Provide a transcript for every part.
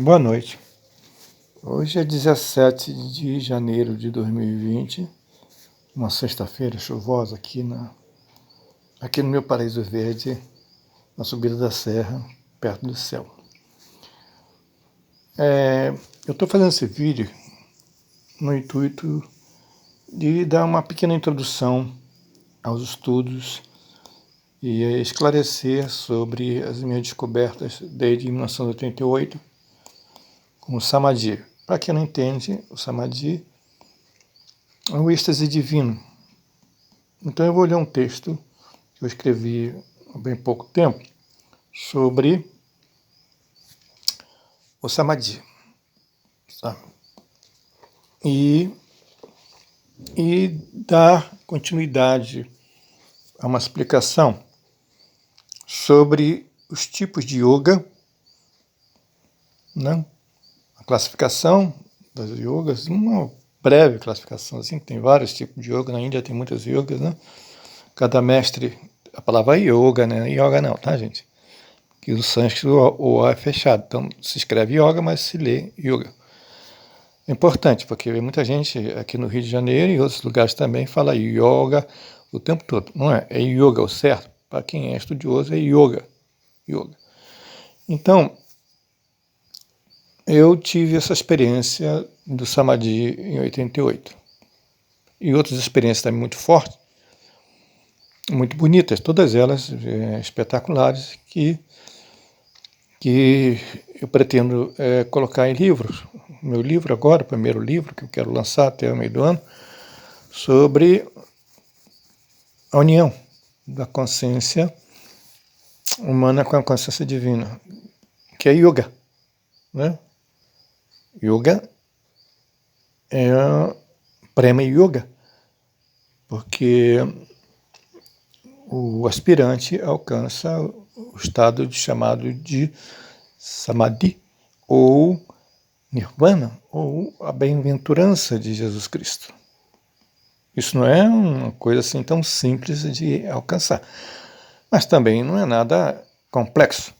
Boa noite. Hoje é 17 de janeiro de 2020, uma sexta-feira chuvosa aqui no meu Paraíso Verde, na subida da serra, perto do céu. Eu estou fazendo esse vídeo no intuito de dar uma pequena introdução aos estudos e esclarecer sobre as minhas descobertas desde 1988 com o Samadhi. Para quem não entende, o Samadhi é o êxtase divino. Então eu vou ler um texto que eu escrevi há bem pouco tempo sobre o Samadhi. Sabe? E dar continuidade a uma explicação sobre os tipos de yoga, né? A classificação das yogas, uma breve classificação, assim, tem vários tipos de yoga, na Índia tem muitas yogas, né? Cada mestre, a palavra yoga, né? Yoga não, tá, gente? Que o sânscrito, o O é fechado, então se escreve yoga, mas se lê yoga. É importante, porque muita gente aqui no Rio de Janeiro e em outros lugares também fala yoga o tempo todo. Não é? É yoga o certo. Para quem é estudioso, é yoga. Então, eu tive essa experiência do Samadhi em 88. E outras experiências também muito fortes, muito bonitas, todas elas espetaculares, que eu pretendo colocar em livros. Meu livro agora, o primeiro livro que eu quero lançar até o meio do ano, sobre a união da consciência humana com a consciência divina, que é yoga, né? Yoga é prema yoga, porque o aspirante alcança o estado chamado de samadhi, ou nirvana, ou a bem-aventurança de Jesus Cristo. Isso não é uma coisa assim tão simples de alcançar, mas também não é nada complexo,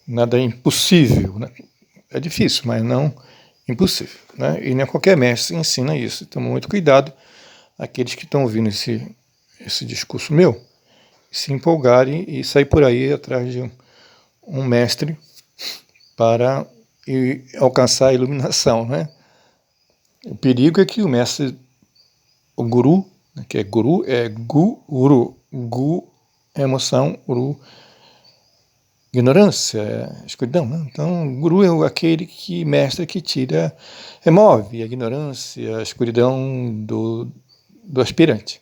nada impossível, né? É difícil, mas não impossível, né? E nem qualquer mestre ensina isso. Então, muito cuidado aqueles que estão ouvindo esse discurso meu, se empolgarem e sair por aí atrás de um mestre para alcançar a iluminação, né? O perigo é que o mestre, o guru, que é guru, é guru. Gu é emoção, guru, ignorância, escuridão, né? Então, o guru é aquele mestre que remove a ignorância, a escuridão do aspirante.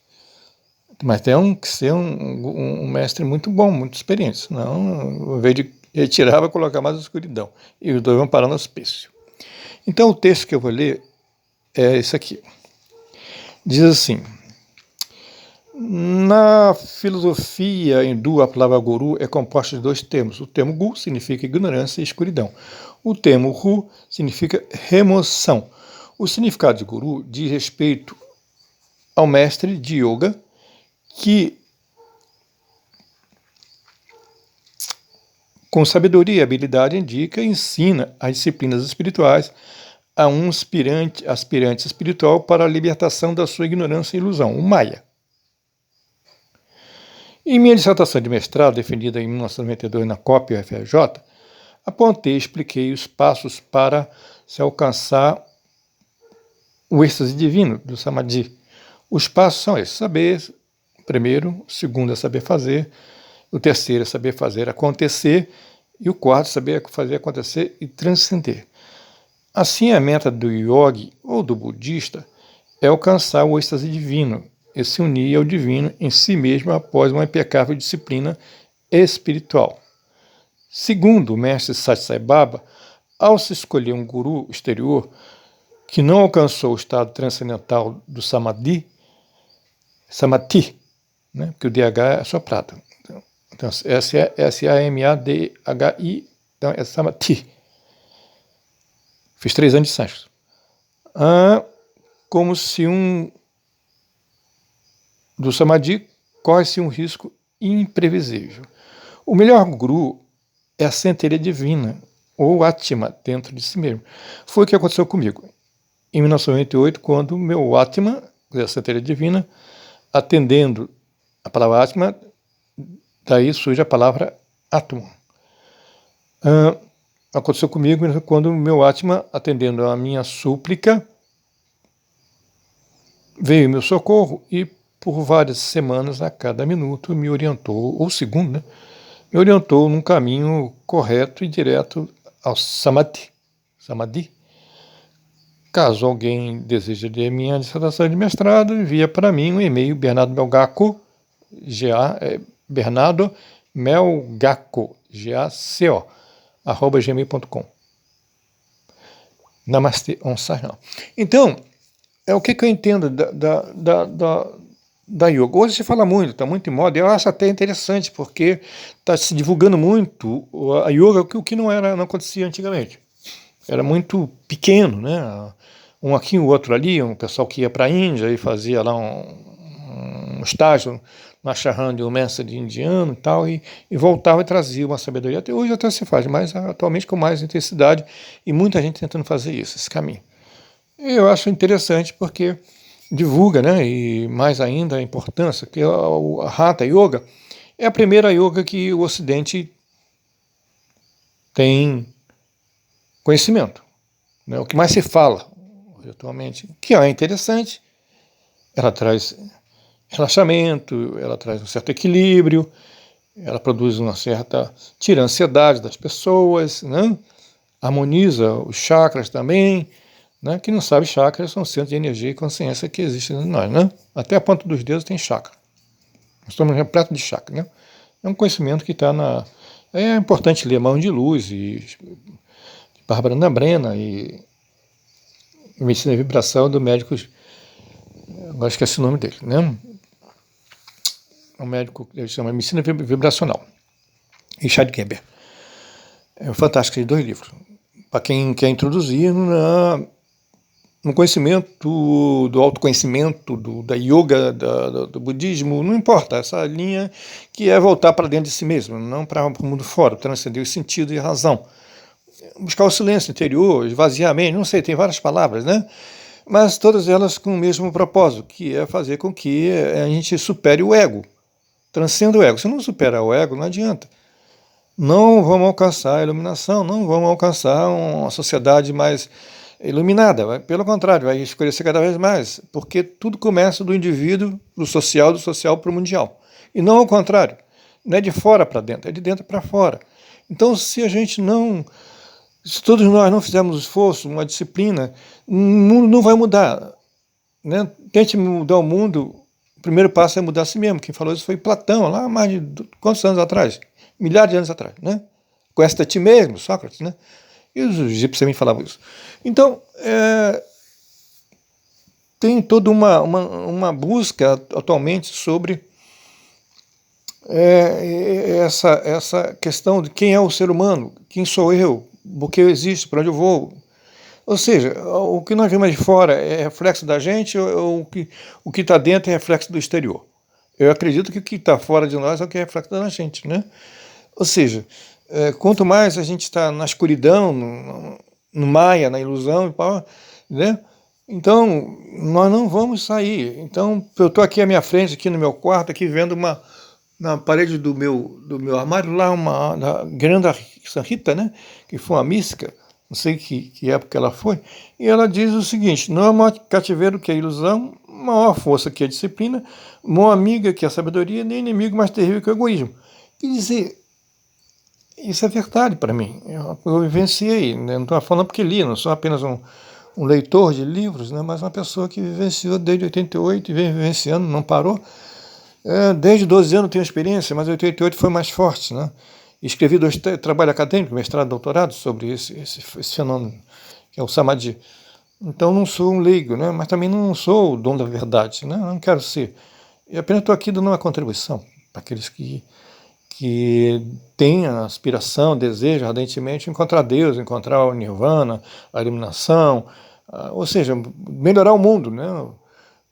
Mas tem que ser um mestre muito bom, muito experiente, senão, ao invés de retirar, vai colocar mais escuridão. E os dois vão parar no hospício. Então, o texto que eu vou ler é esse aqui. Diz assim: na filosofia hindu, a palavra guru é composta de dois termos. O termo gu significa ignorância e escuridão. O termo ru significa remoção. O significado de guru diz respeito ao mestre de yoga que, com sabedoria e habilidade, indica e ensina as disciplinas espirituais a um aspirante espiritual para a libertação da sua ignorância e ilusão, o Maya. Em minha dissertação de mestrado, defendida em 1992 na COP UFRJ, apontei e expliquei os passos para se alcançar o êxtase divino do Samadhi. Os passos são esses: saber, primeiro, o segundo é saber fazer, o terceiro é saber fazer acontecer, e o quarto, saber fazer acontecer e transcender. Assim, a meta do yogi ou do budista é alcançar o êxtase divino e se unir ao divino em si mesmo após uma impecável disciplina espiritual. Segundo o mestre Sat Sai Baba, ao se escolher um guru exterior que não alcançou o estado transcendental do samadhi, né, porque o DH é soprado. Então, S-A-M-A-D-H-I, então é samadhi. Fiz 3 anos de sânscrito. Como se do samadhi corre-se um risco imprevisível. O melhor guru é a centelha divina, ou Atma dentro de si mesmo. Foi o que aconteceu comigo. Em 1998, quando meu Atma, a centelha divina, atendendo a palavra Atma, daí surge a palavra átomo. Aconteceu comigo quando meu Atma, atendendo a minha súplica, veio meu socorro e por várias semanas, a cada minuto, me orientou, ou segundo, né, me orientou num caminho correto e direto ao Samadhi. Caso alguém deseje ler minha dissertação de mestrado, envia para mim um e-mail, Bernardo Melgaco, Bernardo Melgaco, G-A-C-O, @gmail.com. Namastê, Om Sarnam. Então, o que eu entendo da yoga. Hoje se fala muito, está muito em moda, e eu acho até interessante, porque está se divulgando muito a yoga, o que não acontecia antigamente. Era muito pequeno, né? Um aqui, o outro ali, um pessoal que ia para a Índia e fazia lá um estágio no ashram de um mestre indiano e tal, e voltava e trazia uma sabedoria. Até hoje até se faz, mas atualmente com mais intensidade, e muita gente tentando fazer isso, esse caminho. Eu acho interessante porque divulga, né, e mais ainda a importância, que a Hatha Yoga é a primeira yoga que o Ocidente tem conhecimento, né, o que mais se fala atualmente, que é interessante. Ela traz relaxamento, ela traz um certo equilíbrio, ela produz uma certa, tira a ansiedade das pessoas, né, harmoniza os chakras também. Né? Quem não sabe, chakras são centros de energia e consciência que existem em nós. Né? Até a ponta dos dedos tem chakra. Nós estamos repletos de chakra. Né? É um conhecimento que está na... É importante ler Mão de Luz, e Bárbara Nambrena, e Medicina de Vibração do médico... Agora esqueci o nome dele. Né? O médico, ele chama Medicina Vibracional. Richard Geber. É fantástico, de 2 livros. Para quem quer introduzir no conhecimento, do autoconhecimento, da yoga, do budismo, não importa, essa linha que é voltar para dentro de si mesmo, não para o mundo fora, transcender o sentido e a razão. Buscar o silêncio interior, esvaziar a mente, não sei, tem várias palavras, né? Mas todas elas com o mesmo propósito, que é fazer com que a gente supere o ego, transcenda o ego. Se não superar o ego, não adianta. Não vamos alcançar a iluminação, não vamos alcançar uma sociedade mais iluminada, pelo contrário, vai escurecer cada vez mais, porque tudo começa do indivíduo, do social para o mundial. E não ao contrário, não é de fora para dentro, é de dentro para fora. Então, se todos nós não fizermos esforço, uma disciplina, o mundo não vai mudar. Né? Tente mudar o mundo, o primeiro passo é mudar a si mesmo. Quem falou isso foi Platão, lá há mais de quantos anos atrás? Milhares de anos atrás. Né? Conhece a ti mesmo, Sócrates, né? E os egípcios também falavam isso. Então, tem toda uma busca atualmente sobre essa questão de quem é o ser humano, quem sou eu, por que eu existo, para onde eu vou. Ou seja, o que nós vemos de fora é reflexo da gente, ou o que está dentro é reflexo do exterior. Eu acredito que o que está fora de nós é o que é reflexo da gente, né? Ou seja, quanto mais a gente está na escuridão, no Maia, na ilusão, né? Então, nós não vamos sair. Então, eu estou aqui à minha frente, aqui no meu quarto, aqui vendo na parede do meu armário, lá da Granda Sanhita, né? Que foi uma mística, não sei que época ela foi, e ela diz o seguinte: não há maior cativeiro que a ilusão, maior força que a disciplina, maior amiga que a sabedoria, nem inimigo mais terrível que o egoísmo. Quer dizer, isso é verdade para mim. Eu vivenciei, né? Não estou falando porque li, não sou apenas um leitor de livros, né? Mas uma pessoa que vivenciou desde 88 e vem vivenciando, não parou. Desde 12 anos tenho experiência, mas 88 foi mais forte. Né? Escrevi 2 trabalhos acadêmicos, mestrado e doutorado, sobre esse fenômeno, que é o Samadhi. Então não sou um leigo, né? Mas também não sou o dono da verdade, né? Não quero ser. Eu apenas estou aqui dando uma contribuição para aqueles que têm a aspiração, desejam ardentemente encontrar Deus, encontrar o Nirvana, a iluminação, ou seja, melhorar o mundo, né?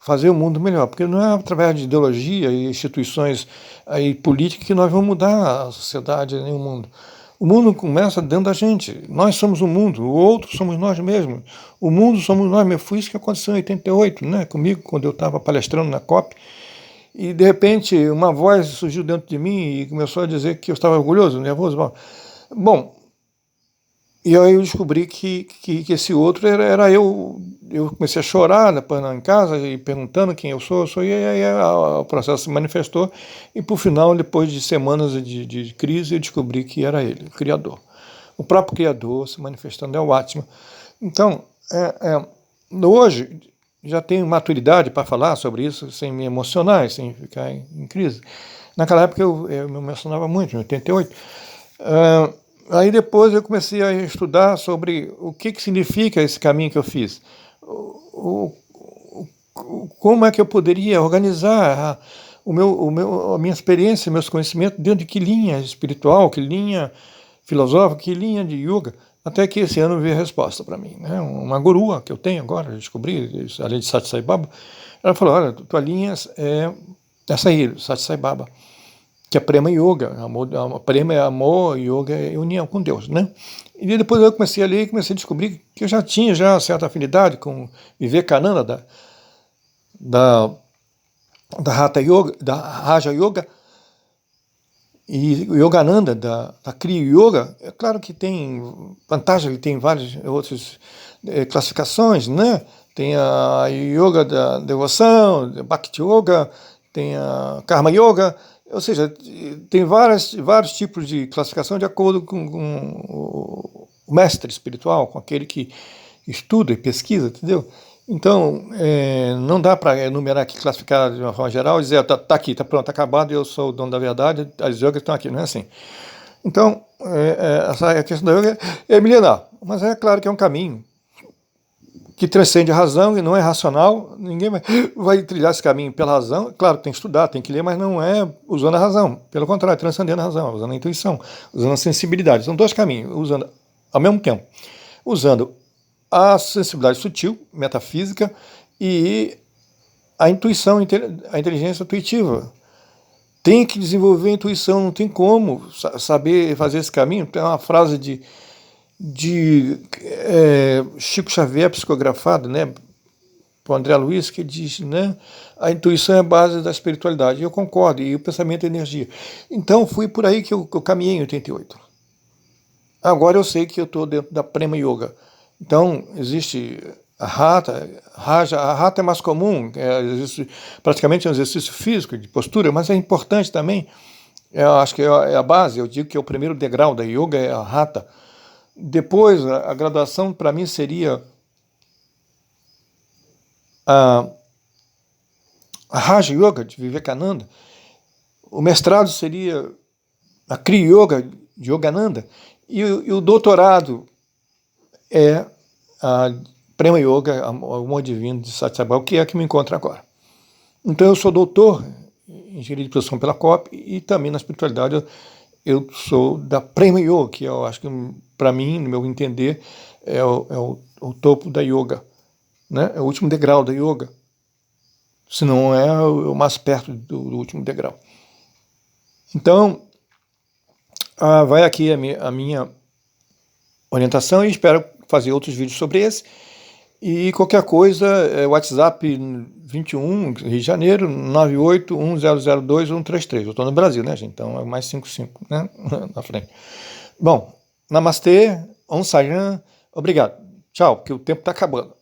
Fazer o mundo melhor, porque não é através de ideologia e instituições aí políticas que nós vamos mudar a sociedade nem o mundo. O mundo começa dentro da gente. Nós somos o mundo, o outro somos nós mesmos. O mundo somos nós mesmos. Foi isso que aconteceu em 88, né? Comigo, quando eu estava palestrando na COP. E, de repente, uma voz surgiu dentro de mim e começou a dizer que eu estava orgulhoso, nervoso. Bom, e aí eu descobri que esse outro era eu. Eu comecei a chorar depois em casa e perguntando quem eu sou, e aí o processo se manifestou. E, por final, depois de semanas de crise, eu descobri que era ele, o Criador. O próprio Criador se manifestando, é o Atman. Então, hoje, já tenho maturidade para falar sobre isso sem me emocionar, sem ficar em crise. Naquela época eu me emocionava muito, em 88. Aí depois eu comecei a estudar sobre o que significa esse caminho que eu fiz. Como é que eu poderia organizar a minha experiência, meus conhecimentos dentro de que linha espiritual, que linha filosófica, que linha de yoga, até que esse ano veio a resposta para mim, né? Uma gurua que eu tenho agora, eu descobri, além de Sat Sai Baba, ela falou, olha, tua linha é essa aí, Sat Sai Baba, que é Prema Yoga. Prema é amor, Yoga é união com Deus, né? E depois eu comecei a ler e comecei a descobrir que eu já tinha certa afinidade com Vivekananda, da Hatha Yoga, da Raja Yoga, e o Yogananda, da Kriya Yoga. É claro que tem vantagem, ele tem várias outras classificações, né? Tem a Yoga da devoção, Bhakti Yoga, tem a Karma Yoga, ou seja, tem vários tipos de classificação de acordo com o mestre espiritual, com aquele que estuda e pesquisa, entendeu? Então, não dá para enumerar aqui, classificar de uma forma geral e dizer, tá aqui, tá pronto, tá acabado, eu sou o dono da verdade, as yogas estão aqui, não é assim. Então, essa questão da yoga é milenar, mas é claro que é um caminho que transcende a razão e não é racional. Ninguém vai trilhar esse caminho pela razão. Claro, tem que estudar, tem que ler, mas não é usando a razão. Pelo contrário, transcendendo a razão, usando a intuição, usando a sensibilidade. São dois caminhos, usando ao mesmo tempo. Usando a sensibilidade sutil, metafísica, e a intuição, a inteligência intuitiva. Tem que desenvolver a intuição, não tem como saber fazer esse caminho. Tem uma frase de Chico Xavier psicografado, né, por André Luiz, que diz, né, a intuição é a base da espiritualidade. E eu concordo, e o pensamento é energia. Então foi por aí que eu caminhei em 88. Agora eu sei que eu estou dentro da Prema Yoga. Então existe a Hatha, Raja. A Hatha é mais comum, praticamente é um exercício físico, de postura, mas é importante também. Eu acho que é a base. Eu digo que é o primeiro degrau da Yoga, é a Hatha. Depois, a graduação para mim seria a Raja Yoga de Vivekananda. O mestrado seria a Kriya Yoga de Yogananda. E o doutorado é a Prema Yoga, o amor divino de Sat Sai Baba, que é a que me encontra agora. Então eu sou doutor em engenharia de produção pela COP e também na espiritualidade eu sou da Prema Yoga, que eu acho que, para mim, no meu entender, é o topo da yoga, né? É o último degrau da yoga, se não é o mais perto do último degrau. Então, vai aqui a minha orientação e espero fazer outros vídeos sobre esse. E qualquer coisa, WhatsApp 21, Rio de Janeiro, 981002133. Eu estou no Brasil, né, gente? Então é mais 55, né? Na frente. Bom, namastê, Om Sajan, obrigado. Tchau, porque o tempo está acabando.